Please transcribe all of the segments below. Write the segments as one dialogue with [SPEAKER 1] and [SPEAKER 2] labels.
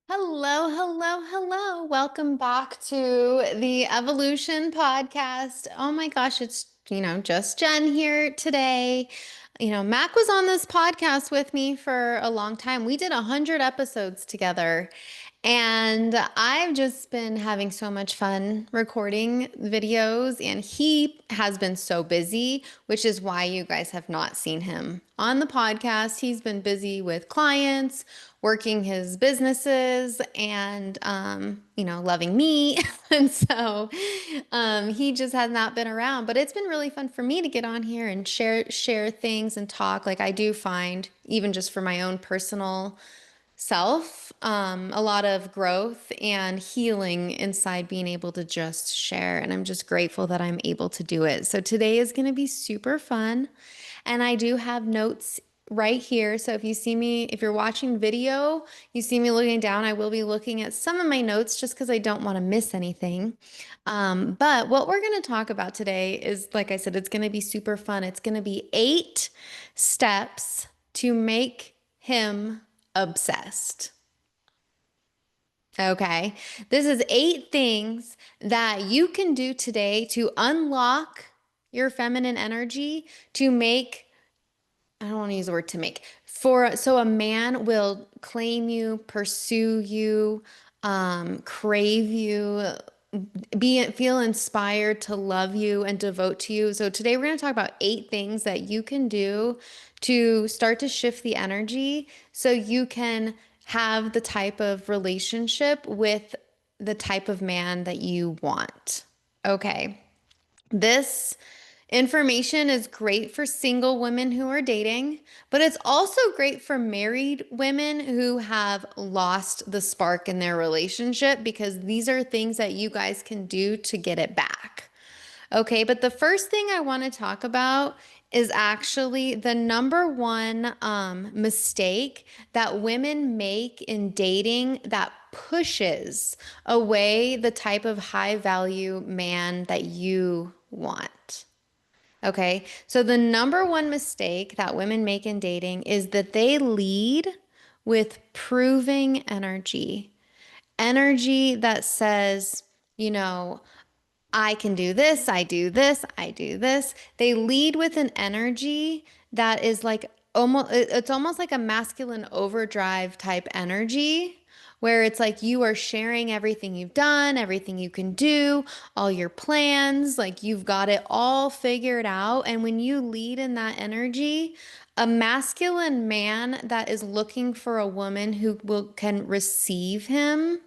[SPEAKER 1] Hello, hello, hello. Welcome back to the Evolution podcast. Oh my gosh, it's, just Jen here today. Mac was on this podcast with me for a long time. We did 100 episodes together, and I've just been having so much fun recording videos, and he has been so busy, which is why you guys have not seen him on the podcast. He's been busy with clients, working his businesses, and loving me. And so he just has not been around. But it's been really fun for me to get on here and share things and talk. Like I do find, even just for my own personal self, a lot of growth and healing inside being able to just share. And I'm just grateful that I'm able to do it. So today is going to be super fun. And I do have notes right here. So if you see me, if you're watching video, you see me looking down, I will be looking at some of my notes just because I don't want to miss anything. But what we're going to talk about today is, like I said, it's going to be super fun. It's going to be 8 steps to make him obsessed. Okay. This is 8 things that you can do today to unlock your feminine energy to make, I don't want to use the word to make, so a man will claim you, pursue you, crave you, feel inspired to love you and devote to you. So today we're going to talk about 8 things that you can do to start to shift the energy so you can have the type of relationship with the type of man that you want. Okay. This information is great for single women who are dating, but it's also great for married women who have lost the spark in their relationship because these are things that you guys can do to get it back. Okay, but the first thing I want to talk about is actually the number one mistake that women make in dating that pushes away the type of high value man that you want. Okay, so the number one mistake that women make in dating is that they lead with proving energy. Energy that says, you know, I can do this, I do this, I do this. They lead with an energy that is like it's almost like a masculine overdrive type energy where it's like you are sharing everything you've done, everything you can do, all your plans, like you've got it all figured out. And when you lead in that energy, a masculine man that is looking for a woman who can receive him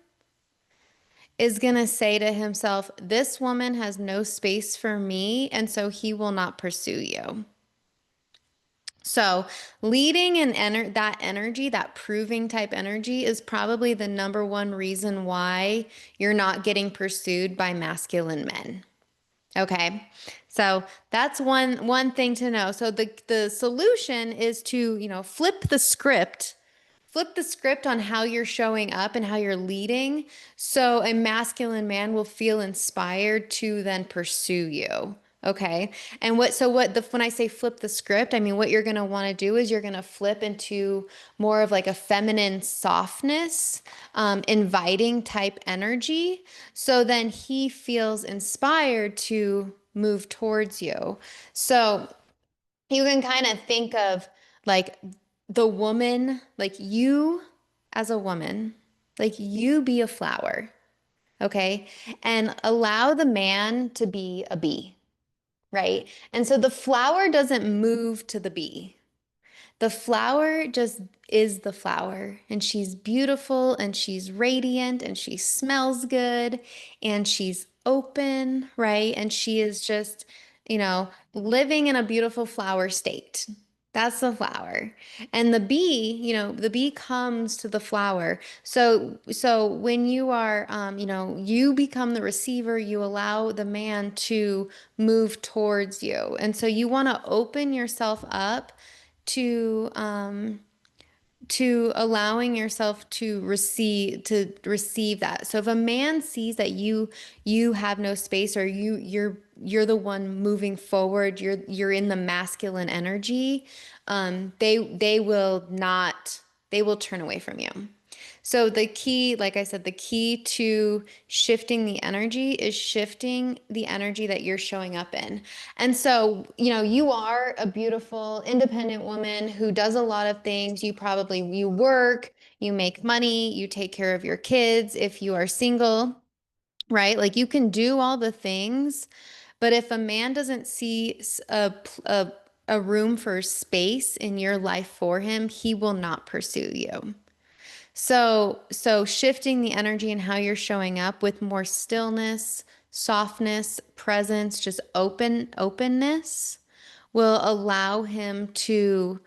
[SPEAKER 1] is going to say to himself, this woman has no space for me, and so he will not pursue you. So, leading and that energy, that proving type energy, is probably the number one reason why you're not getting pursued by masculine men. Okay. So that's one thing to know. So the solution is to, flip the script on how you're showing up and how you're leading so a masculine man will feel inspired to then pursue you. Okay. And when I say flip the script, I mean, what you're going to want to do is you're going to flip into more of like a feminine softness, inviting type energy. So then he feels inspired to move towards you. So you can kind of think of like the woman, like you as a woman, like you be a flower, okay? And allow the man to be a bee, right? And so the flower doesn't move to the bee. The flower just is the flower, and she's beautiful and she's radiant and she smells good and she's open, right? And she is just, living in a beautiful flower state. That's the flower. And the bee comes to the flower. So when you are, you become the receiver, you allow the man to move towards you. And so you want to open yourself up to allowing yourself to receive that. So if a man sees that you have no space, or you're the one moving forward, you're in the masculine energy, they will not they will turn away from you. So the key, like I said, the key to shifting the energy is shifting the energy that you're showing up in. And so, you are a beautiful, independent woman who does a lot of things. You work, you make money, you take care of your kids if you are single, right? Like you can do all the things, but if a man doesn't see a room for space in your life for him, he will not pursue you. So shifting the energy and how you're showing up with more stillness, softness, presence, just openness will allow him to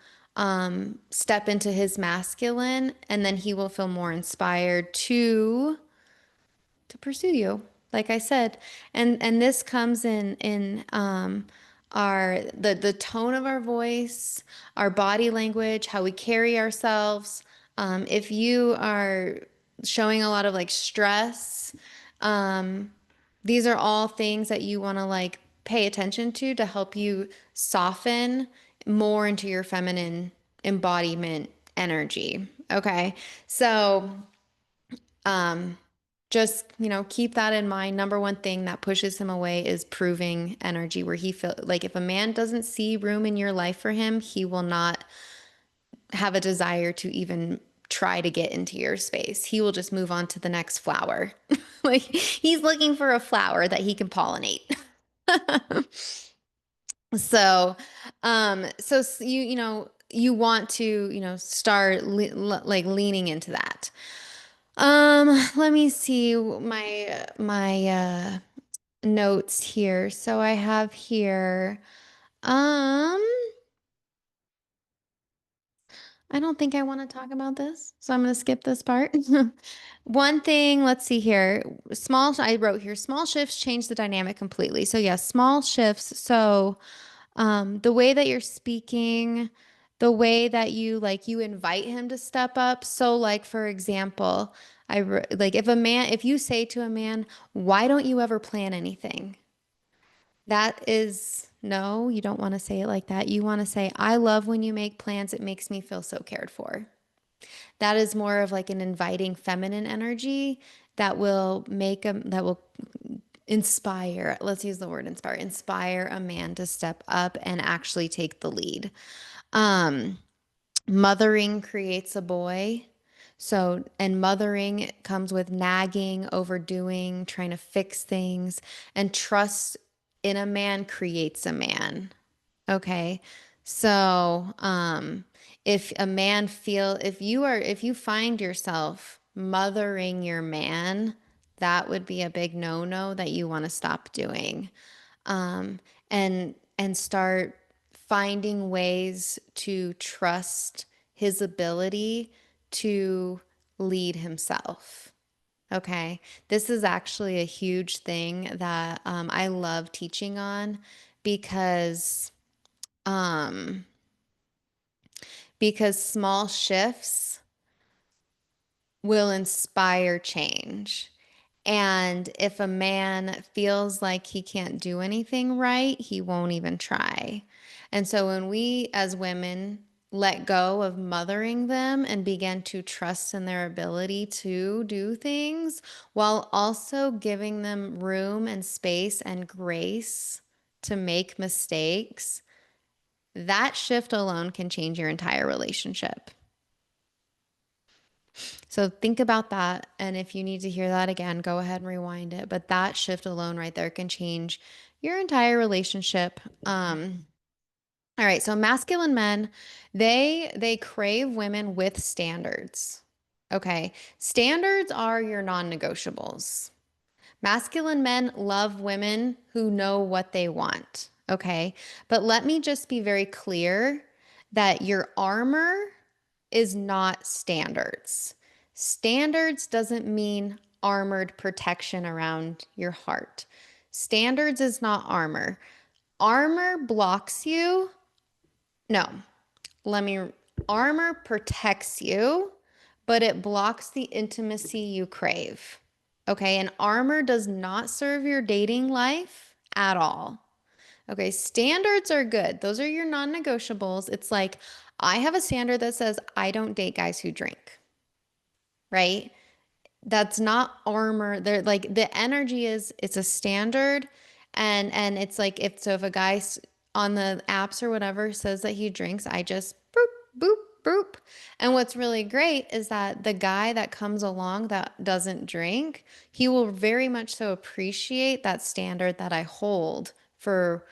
[SPEAKER 1] step into his masculine, and then he will feel more inspired to pursue you, like I said. And this comes in our the tone of our voice, our body language, how we carry ourselves. If you are showing a lot of like stress, um, these are all things that you want to like pay attention to help you soften more into your feminine embodiment energy. Okay. So um, just, keep that in mind. Number one thing that pushes him away is proving energy, where he feel like if a man doesn't see room in your life for him, he will not have a desire to even try to get into your space. He will just move on to the next flower. Like he's looking for a flower that he can pollinate. So, you want to, start like leaning into that. Let me see my notes here. So I have here, um, I don't think I want to talk about this, so I'm going to skip this part. One thing, let's see here. I wrote here, small shifts change the dynamic completely. So yes, small shifts. So the way that you're speaking, the way that you invite him to step up. So like for example, like if you say to a man, "Why don't you ever plan anything?" That is no, you don't want to say it like that. You want to say, "I love when you make plans. It makes me feel so cared for." That is more of like an inviting feminine energy that will inspire, let's use the word inspire a man to step up and actually take the lead. Um, Mothering creates a boy. So, and mothering comes with nagging, overdoing, trying to fix things, and trust in a man creates a man. Okay. So, if you find yourself mothering your man, that would be a big no-no that you want to stop doing. Um, and start finding ways to trust his ability to lead himself. Okay. This is actually a huge thing that I love teaching on because um, because small shifts will inspire change. And if a man feels like he can't do anything right, he won't even try. And so when we as women let go of mothering them and begin to trust in their ability to do things while also giving them room and space and grace to make mistakes, that shift alone can change your entire relationship. So think about that. And if you need to hear that again, go ahead and rewind it. But that shift alone right there can change your entire relationship. All right. So masculine men, they crave women with standards. Okay. Standards are your non-negotiables. Masculine men love women who know what they want. Okay. But let me just be very clear that your armor is not standards. Standards doesn't mean armored protection around your heart. Standards is not armor. Armor blocks you. No, let me, armor protects you, but it blocks the intimacy you crave. Okay, and armor does not serve your dating life at all. Okay, standards are good. Those are your non-negotiables. It's like I have a standard that says I don't date guys who drink, right? That's not armor. They're like the energy is it's a standard and it's like if a guy on the apps or whatever says that he drinks, I just boop boop boop. And what's really great is that the guy that comes along that doesn't drink, he will very much so appreciate that standard that I hold for,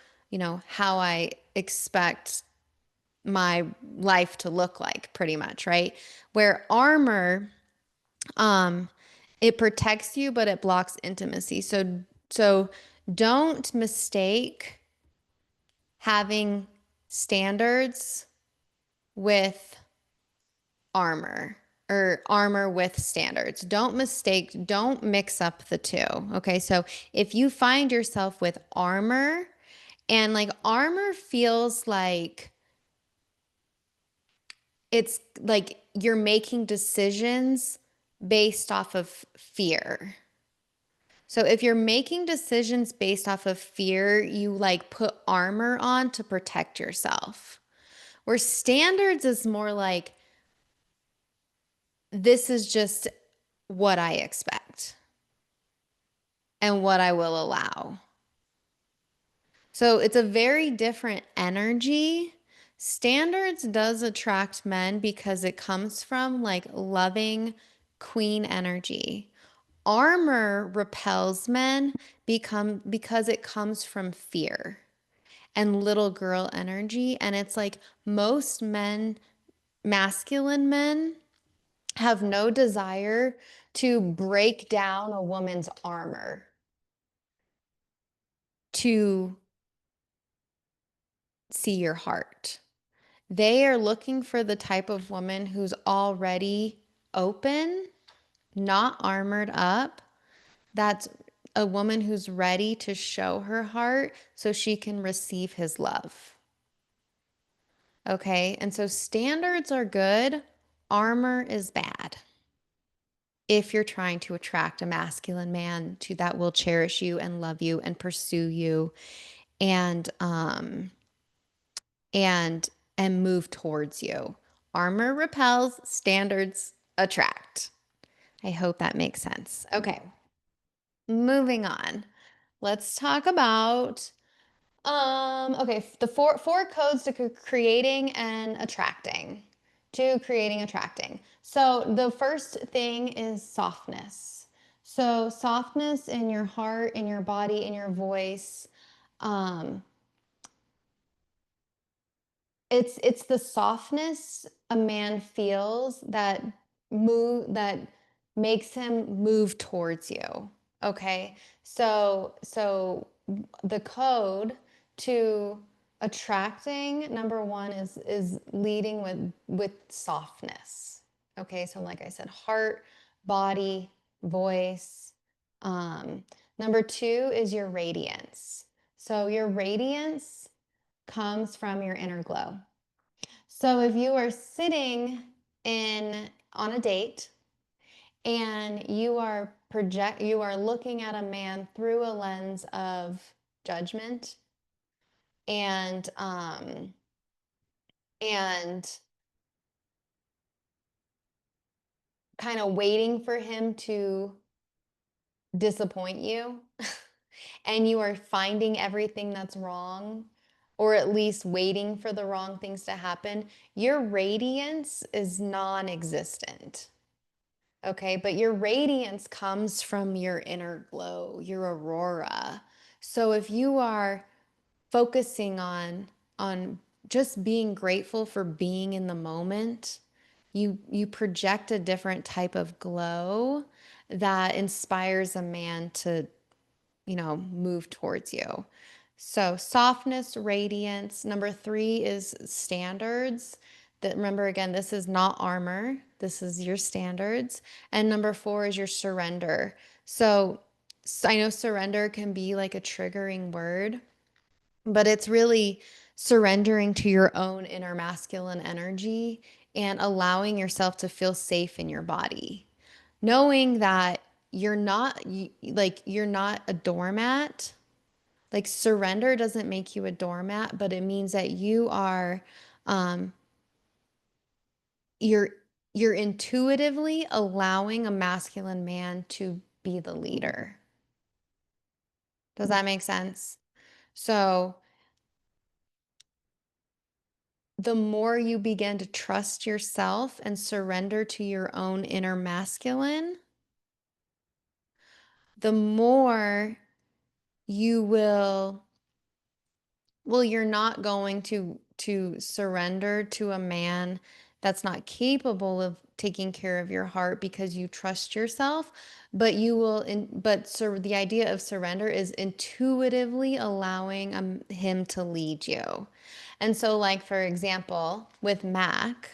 [SPEAKER 1] how I expect my life to look like pretty much, right? Where armor um, it protects you, but it blocks intimacy. So don't mistake having standards with armor or armor with standards. Don't mix up the two. Okay. So if you find yourself with armor and like armor feels like it's like you're making decisions based off of fear. So if you're making decisions based off of fear, you like put armor on to protect yourself. Where standards is more like, this is just what I expect and what I will allow. So it's a very different energy. Standards does attract men because it comes from like loving queen energy. Armor repels men because it comes from fear and little girl energy. And it's like most men, masculine men, have no desire to break down a woman's armor to see your heart. They are looking for the type of woman who's already open, not armored up. That's a woman who's ready to show her heart so she can receive his love. Okay. And so standards are good, armor is bad. If you're trying to attract a masculine man to that will cherish you and love you and pursue you and and and move towards you. Armor repels, standards attract. I hope that makes sense. Okay. Moving on. Let's talk about okay, the four codes to creating and attracting. To creating, attracting. So the first thing is softness. So softness in your heart, in your body, in your voice. Um, it's the softness a man feels that makes him move towards you. Okay. So the code to attracting number one is leading with softness. Okay. So like I said, heart, body, voice. Um, Number two is your radiance. So your radiance comes from your inner glow. So if you are sitting in on a date and you are looking at a man through a lens of judgment and and kind of waiting for him to disappoint you and you are finding everything that's wrong or at least waiting for the wrong things to happen, your radiance is non-existent. Okay, but your radiance comes from your inner glow, your aurora. So if you are focusing on just being grateful for being in the moment, you project a different type of glow that inspires a man to move towards you. So softness, radiance. Number three is standards. That remember again, this is not armor. This is your standards. And number four is your surrender. So I know surrender can be like a triggering word, but it's really surrendering to your own inner masculine energy and allowing yourself to feel safe in your body. Knowing that you're not a doormat Like surrender doesn't make you a doormat, but it means that you are um you're you're intuitively allowing a masculine man to be the leader. Does that make sense? So the more you begin to trust yourself and surrender to your own inner masculine, the more you will, well, you're not going to surrender to a man that's not capable of taking care of your heart because you trust yourself, but you will the idea of surrender is intuitively allowing him to lead you. And so like for example, with Mac,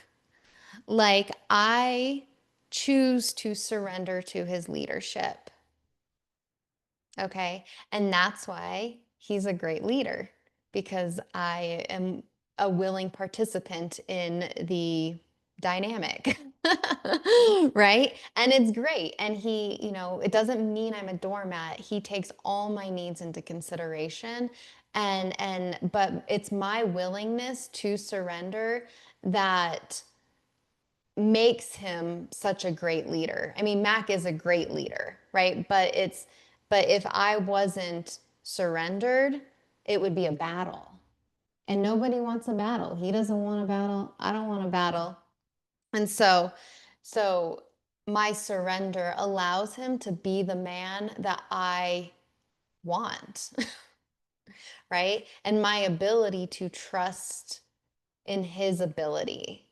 [SPEAKER 1] like I choose to surrender to his leadership. Okay. And that's why he's a great leader because I am a willing participant in the dynamic. Right? And it's great. And he, it doesn't mean I'm a doormat. He takes all my needs into consideration. But it's my willingness to surrender that makes him such a great leader. I mean, Mac is a great leader, right? But if I wasn't surrendered, it would be a battle. And nobody wants a battle. He doesn't want a battle. I don't want a battle. And so my surrender allows him to be the man that I want, right? And my ability to trust in his ability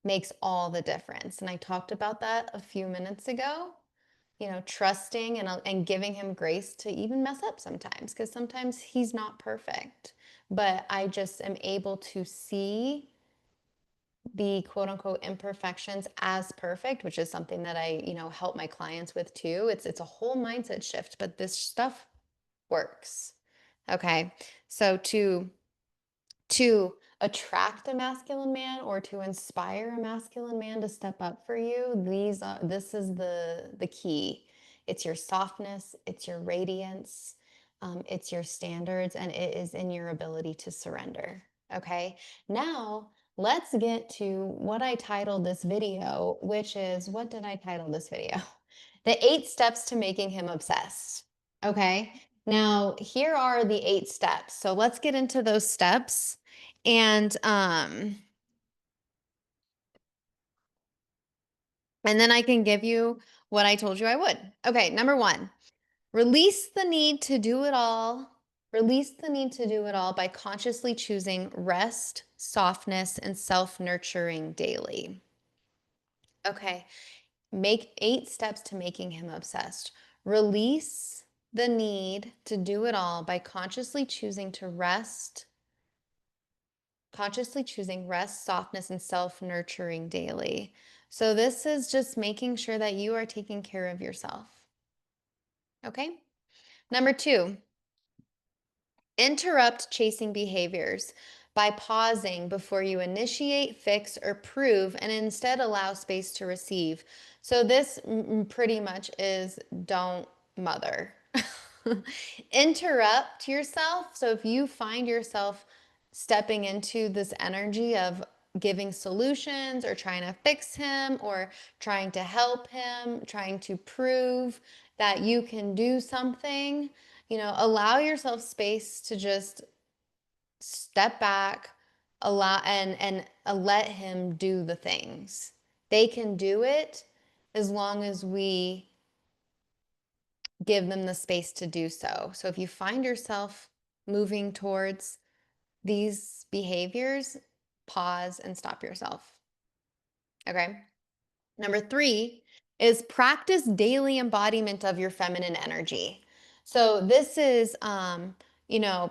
[SPEAKER 1] makes all the difference. And I talked about that a few minutes ago, trusting and giving him grace to even mess up sometimes, because sometimes he's not perfect. But I just am able to see the quote unquote imperfections as perfect, which is something that I, help my clients with too. It's a whole mindset shift, but this stuff works. Okay. So to attract a masculine man or to inspire a masculine man to step up for you, this is the key. It's your softness, it's your radiance, it's your standards, and it is in your ability to surrender. Okay, now let's get to what I titled this video, which is, what did I title this video? The 8 steps to making him obsessed. Okay, now here are the 8 steps. So let's get into those steps. And then I can give you what I told you I would. Okay, number 1, release the need to do it all. Release the need to do it all by consciously choosing rest, softness, and self-nurturing daily. Okay, make 8 steps to making him obsessed. Release the need to do it all by consciously choosing rest, softness, and self-nurturing daily. So this is just making sure that you are taking care of yourself. Okay? Number 2, interrupt chasing behaviors by pausing before you initiate, fix, or prove, and instead allow space to receive. So this pretty much is don't mother. Interrupt yourself. So if you find yourself stepping into this energy of giving solutions or trying to fix him or trying to help him, trying to prove that you can do something, allow yourself space to just step back, allow and let him do the things. They can do it as long as we give them the space to do so. So if you find yourself moving towards these behaviors, pause and stop yourself. Okay. Number 3 is practice daily embodiment of your feminine energy. So this is,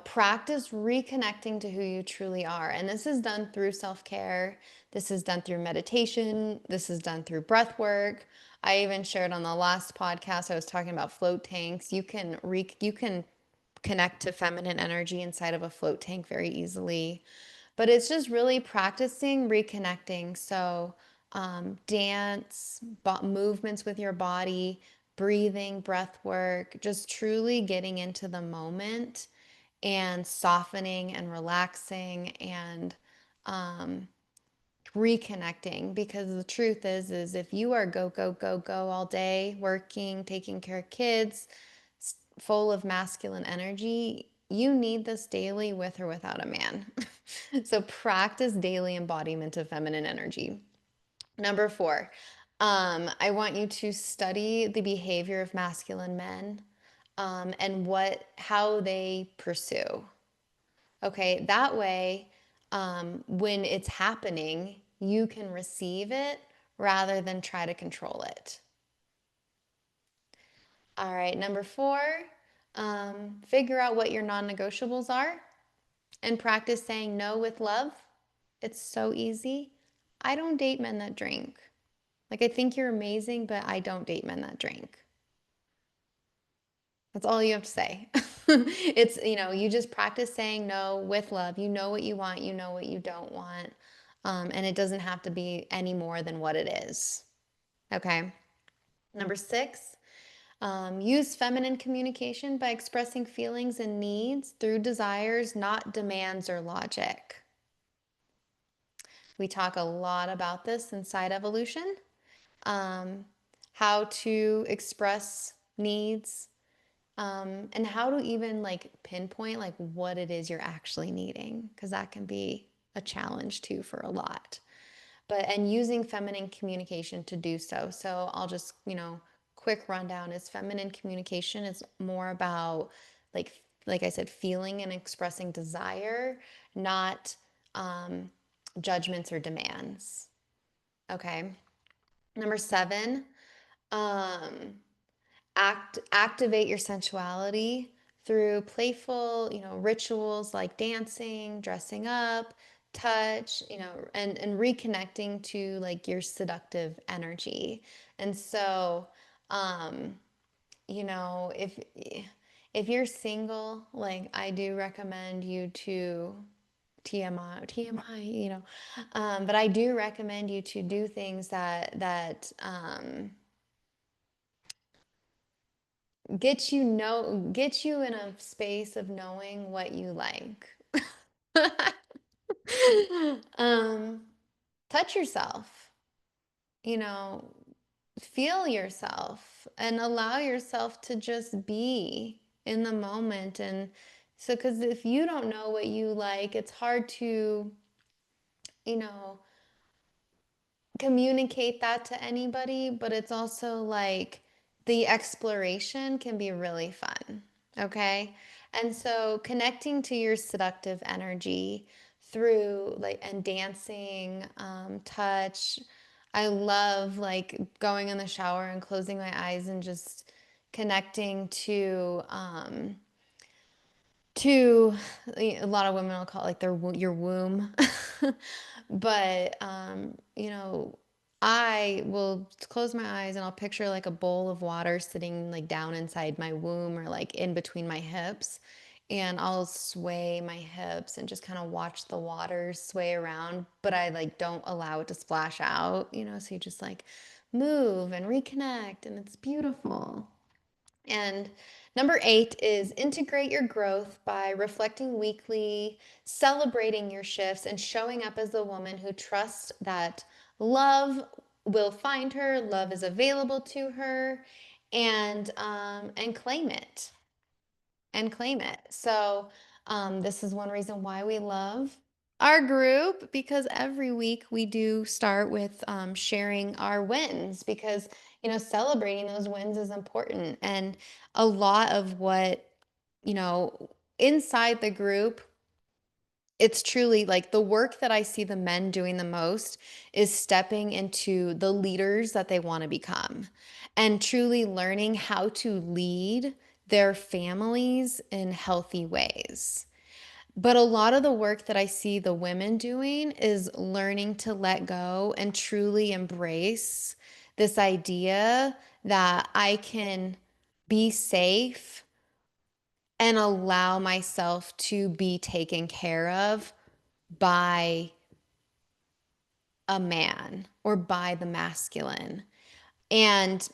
[SPEAKER 1] practice reconnecting to who you truly are. And this is done through self-care. This is done through meditation. This is done through breath work. I even shared on the last podcast, I was talking about float tanks. You can connect to feminine energy inside of a float tank very easily. But it's just really practicing reconnecting. So dance, movements with your body, breathing, breath work, just truly getting into the moment and softening and relaxing and um, reconnecting, because the truth is if you are go go go go all day working, taking care of kids, full of masculine energy, you need this daily with or without a man. So practice daily embodiment of feminine energy. Number 4, I want you to study the behavior of masculine men, and how they pursue. Okay, that way, when it's happening, you can receive it rather than try to control it. All right, number 4, figure out what your non negotiables are and practice saying no with love. It's so easy. I don't date men that drink. Like, I think you're amazing, but I don't date men that drink. That's all you have to say. It's, you just practice saying no with love. You know what you want, you know what you don't want. And it doesn't have to be any more than what it is. Okay. Number 6, use feminine communication by expressing feelings and needs through desires, not demands or logic. We talk a lot about this inside evolution, um, how to express needs, and how to even like pinpoint like what it is you're actually needing, because that can be a challenge too for a lot. And using feminine communication to do so. So I'll just, quick rundown is feminine communication is more about like I said, feeling and expressing desire, not judgments or demands. Okay. Number 7, um, activate your sensuality through playful, rituals like dancing, dressing up, touch, and reconnecting to like your seductive energy. And so, um, if you're single, like I do recommend you to TMI, but I do recommend you to do things that get you in a space of knowing what you like. um, touch yourself, you know, feel yourself and allow yourself to just be in the moment. And so, because if you don't know what you like, it's hard to, you know, communicate that to anybody, but it's also like the exploration can be really fun. Okay. And so connecting to your seductive energy through like and dancing, touch. I love like going in the shower and closing my eyes and just connecting to a lot of women will call it like your womb. But I will close my eyes and I'll picture like a bowl of water sitting like down inside my womb or like in between my hips, and I'll sway my hips and just kind of watch the water sway around, but I like don't allow it to splash out, so you just like move and reconnect, and it's beautiful. And number 8 is integrate your growth by reflecting weekly, celebrating your shifts, and showing up as a woman who trusts that love will find her, love is available to her, and claim it, and claim it. So this is one reason why we love our group, because every week we do start with sharing our wins, because celebrating those wins is important. And a lot of what you know inside the group, it's truly like the work that I see the men doing the most is stepping into the leaders that they want to become and truly learning how to lead their families in healthy ways. But a lot of the work that I see the women doing is learning to let go and truly embrace this idea that I can be safe and allow myself to be taken care of by a man or by the masculine. And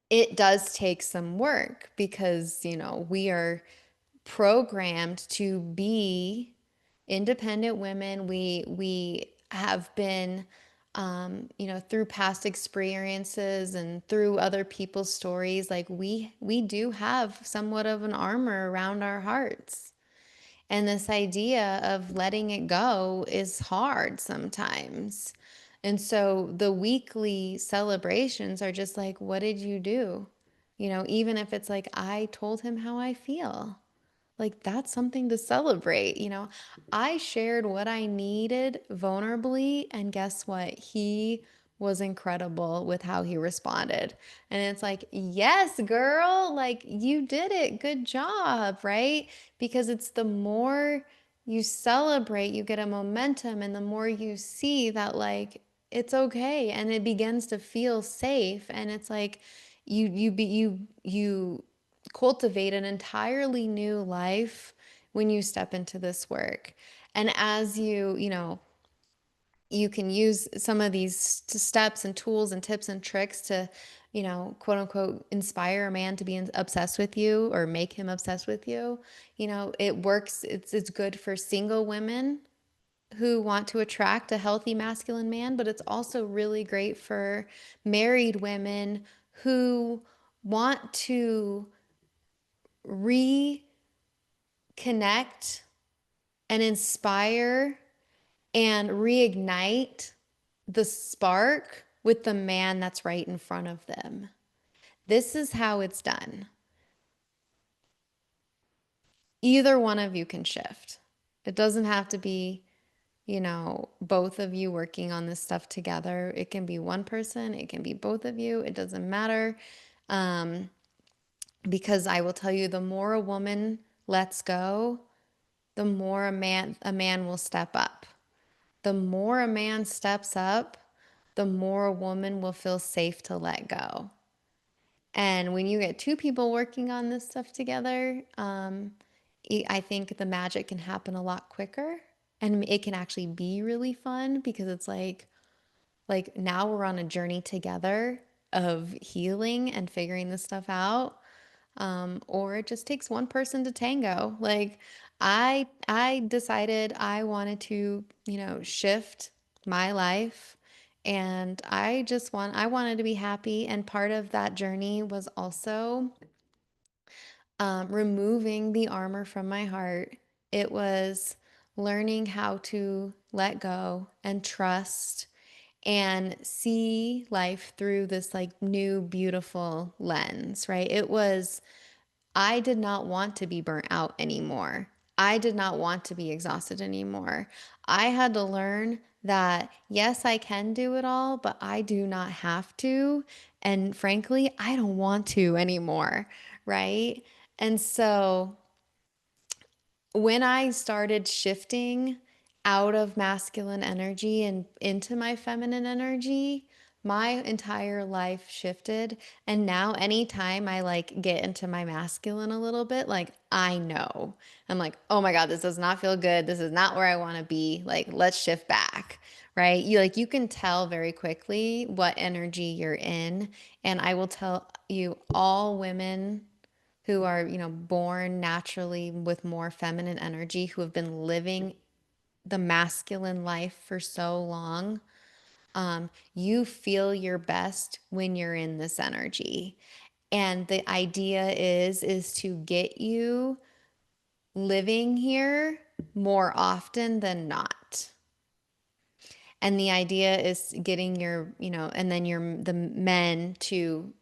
[SPEAKER 1] it does take some work because, we are programmed to be independent women. We have been, through past experiences and through other people's stories, like we do have somewhat of an armor around our hearts. And this idea of letting it go is hard sometimes. And so the weekly celebrations are just like, what did you do? Even if it's like, I told him how I feel. Like, that's something to celebrate. I shared what I needed vulnerably, and guess what? He was incredible with how he responded. And it's like, yes, girl, like you did it. Good job, right? Because it's the more you celebrate, you get a momentum, and the more you see that, like, it's okay, and it begins to feel safe, and it's like you cultivate an entirely new life when you step into this work. And as you can use some of these steps and tools and tips and tricks to, quote unquote, inspire a man to be obsessed with you or make him obsessed with you. It works. It's good for single women who want to attract a healthy masculine man, but it's also really great for married women who want to reconnect and inspire and reignite the spark with the man that's right in front of them. This is how it's done. Either one of you can shift. It doesn't have to be, both of you working on this stuff together. It can be one person, it can be both of you. It doesn't matter. Um, because I will tell you, the more a woman lets go, the more a man will step up. The more a man steps up, the more a woman will feel safe to let go. And when you get two people working on this stuff together, I think the magic can happen a lot quicker, and it can actually be really fun because it's like now we're on a journey together of healing and figuring this stuff out. Or it just takes one person to tango. Like I decided I wanted to, shift my life, and I wanted to be happy. And part of that journey was also removing the armor from my heart. It was learning how to let go and trust and see life through this like new beautiful lens, right? I did not want to be burnt out anymore. I did not want to be exhausted anymore. I had to learn that, yes, I can do it all, but I do not have to. And frankly, I don't want to anymore, right? And so when I started shifting out of masculine energy and into my feminine energy, my entire life shifted. And now anytime I like get into my masculine a little bit, like I know. I'm like, "Oh my God, this does not feel good. This is not where I want to be. Like, let's shift back." Right? You can tell very quickly what energy you're in, and I will tell you, all women who are, born naturally with more feminine energy, who have been living the masculine life for so long, you feel your best when you're in this energy. And the idea is to get you living here more often than not. And the idea is getting your, and then the men to,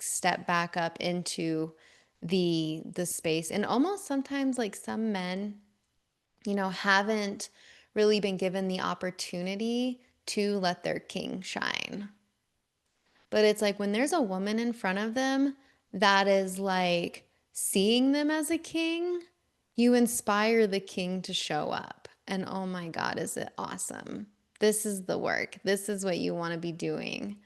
[SPEAKER 1] step back up into the space. And almost sometimes like some men, haven't really been given the opportunity to let their king shine. But it's like when there's a woman in front of them that is like seeing them as a king, you inspire the king to show up. And oh my God, is it awesome? This is the work. This is what you want to be doing.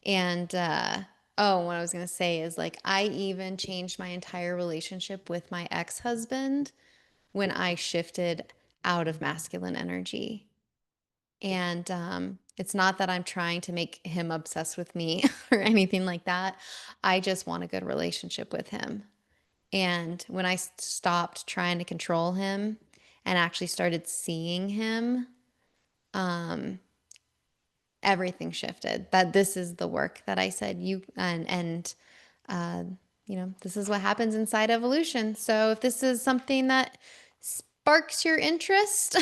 [SPEAKER 1] And what I was going to say is like, I even changed my entire relationship with my ex husband when I shifted out of masculine energy. And it's not that I'm trying to make him obsessed with me or anything like that. I just want a good relationship with him. And when I stopped trying to control him and actually started seeing him, um, everything shifted. That this is the work that I said you and uh, this is what happens inside evolution. So if this is something that sparks your interest,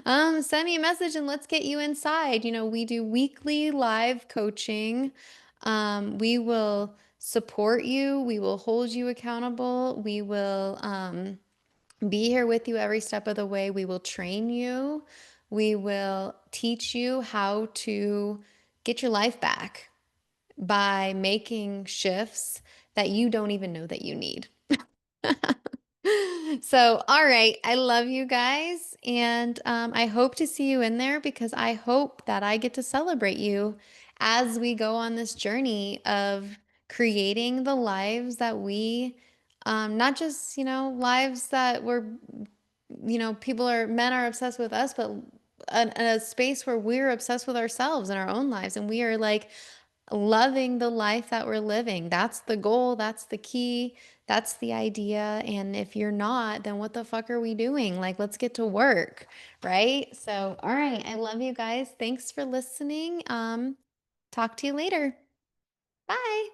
[SPEAKER 1] send me a message and let's get you inside. We do weekly live coaching. We will support you. We will hold you accountable. We will be here with you every step of the way. We will train you. We will teach you how to get your life back by making shifts that you don't even know that you need. So, all right. I love you guys. And I hope to see you in there because I hope that I get to celebrate you as we go on this journey of creating the lives that we, not just, lives that we're, men are obsessed with us, but a space where we're obsessed with ourselves and our own lives. And we are like, loving the life that we're living. That's the goal. That's the key. That's the idea. And if you're not, then what the fuck are we doing? Like, let's get to work, right? So, all right. I love you guys. Thanks for listening. Talk to you later. Bye.